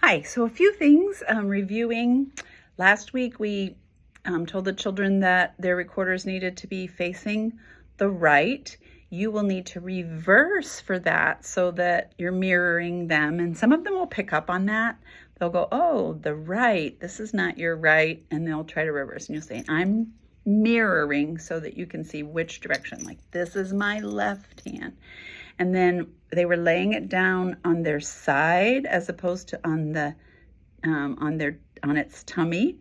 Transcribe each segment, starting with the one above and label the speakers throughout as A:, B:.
A: Hi, so a few things reviewing. Last week we told the children that their recorders needed to be facing the right. You will need to reverse for that so that you're mirroring them, and some of them will pick up on that. They'll go, oh, the right, this is not your right, and they'll try to reverse, and you'll say, I'm mirroring so that you can see which direction, like this is my left hand. And then they were laying it down on their side as opposed to on the on its tummy,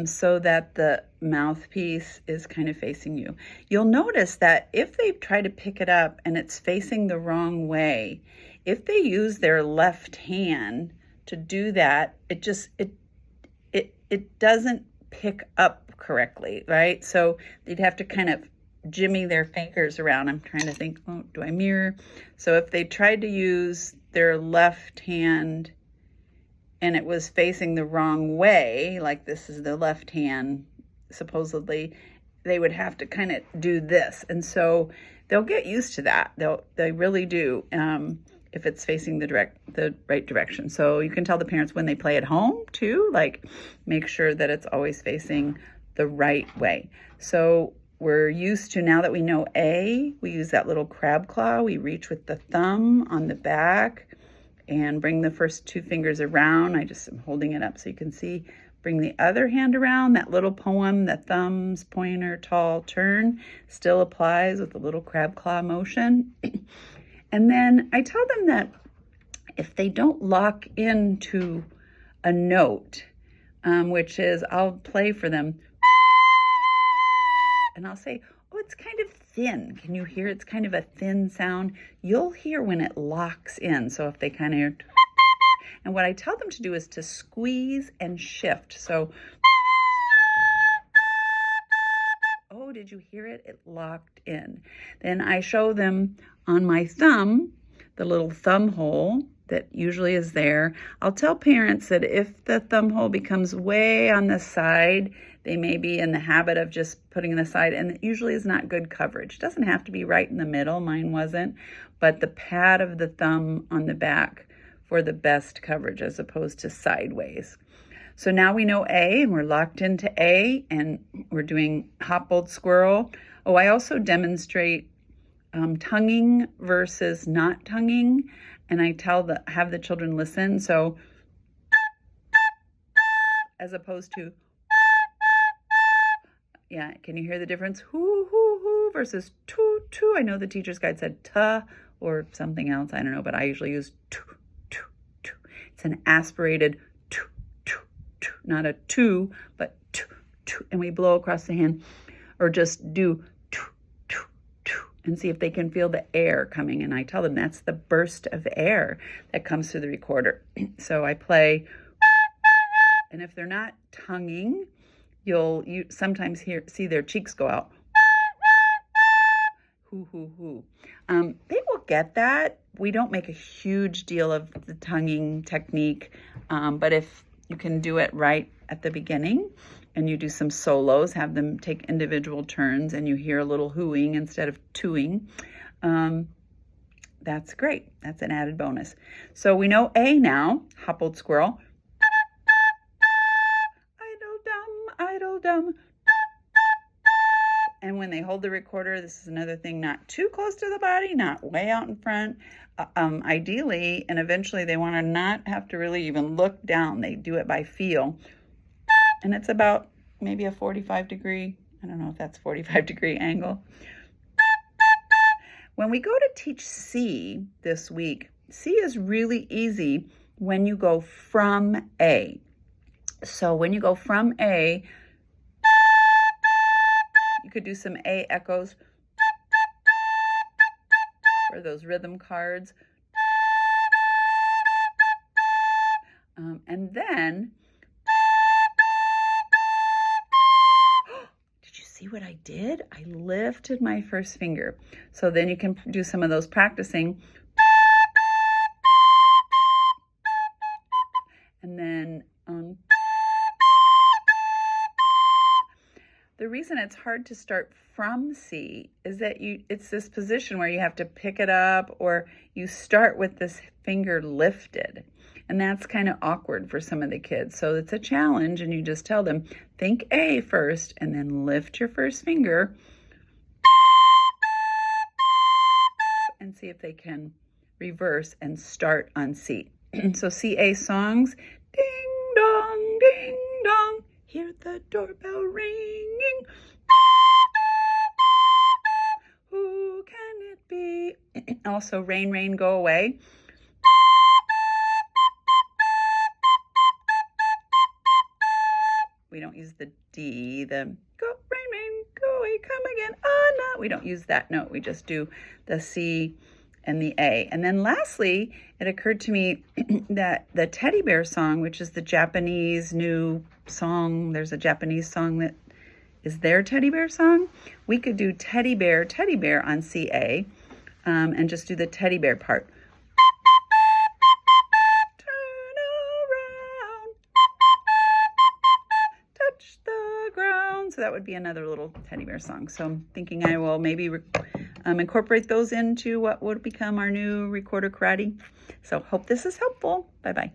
A: so that the mouthpiece is kind of facing you. You'll notice that if they try to pick it up and it's facing the wrong way, if they use their left hand to do that, it doesn't pick up correctly, right? So they'd have to kind of jimmy their fingers around. I'm trying to think, oh, do I mirror? So if they tried to use their left hand and it was facing the wrong way, like this is the left hand, supposedly, they would have to kind of do this. And so they'll get used to that. They really do, if it's facing the right direction. So you can tell the parents when they play at home too, like make sure that it's always facing the right way. So we're used to, now that we know A, we use that little crab claw. We reach with the thumb on the back and bring the first two fingers around. I just am holding it up so you can see. Bring the other hand around. That little poem, the thumbs, pointer, tall, turn, still applies with the little crab claw motion. And then I tell them that if they don't lock into a note, which is, I'll play for them, and I'll say, oh, it's kind of thin. Can you hear? It's kind of a thin sound. You'll hear when it locks in. So if they kind of hear, and what I tell them to do is to squeeze and shift. So, oh, did you hear it? It locked in. Then I show them on my thumb, the little thumb hole that usually is there. I'll tell parents that if the thumb hole becomes way on the side, they may be in the habit of just putting it aside, and it usually is not good coverage. It doesn't have to be right in the middle. Mine wasn't, but the pad of the thumb on the back for the best coverage as opposed to sideways. So now we know A, and we're locked into A, and we're doing hop old squirrel. Oh, I also demonstrate tonguing versus not tonguing, and I have the children listen. So as opposed to, yeah, can you hear the difference? Hoo, hoo, hoo versus too, too. I know the teacher's guide said ta or something else. I don't know, but I usually use too, too, too. It's an aspirated too, too, too, not a two, but too, too. And we blow across the hand, or just do too, too, too, and see if they can feel the air coming. And I tell them that's the burst of air that comes through the recorder. So I play, and if they're not tonguing, you sometimes see their cheeks go out. Hoo, hoo, hoo. They will get that. We don't make a huge deal of the tonguing technique, but if you can do it right at the beginning and you do some solos, have them take individual turns, and you hear a little hooing instead of tooing, that's great. That's an added bonus. So we know A now, hop old squirrel. Idle dumb. And when they hold the recorder, this is another thing, not too close to the body, not way out in front. Ideally, and eventually they want to not have to really even look down. They do it by feel. And it's about maybe a 45 degree, I don't know if that's 45 degree angle. When we go to teach C this week, C is really easy when you go from A. So when you go from A, you could do some A echoes for those rhythm cards. And then, did you see what I did? I lifted my first finger. So then you can do some of those practicing. And then, the reason it's hard to start from C is that it's this position where you have to pick it up, or you start with this finger lifted. And that's kind of awkward for some of the kids. So it's a challenge, and you just tell them, think A first, and then lift your first finger and see if they can reverse and start on C. So CA songs, ding dong, hear the doorbell ringing. Who can it be? Also, rain, rain, go away. We don't use the D, the go, rain, rain, go away, come again, no. We don't use that note. We just do the C and the A. And then lastly, it occurred to me that the teddy bear song, which is the Japanese new song, there's a Japanese song that is their teddy bear song. We could do teddy bear on CA, and just do the teddy bear part. Turn around, touch the ground. So that would be another little teddy bear song. So I'm thinking I will maybe incorporate those into what would become our new recorder karate. So hope this is helpful. Bye-bye.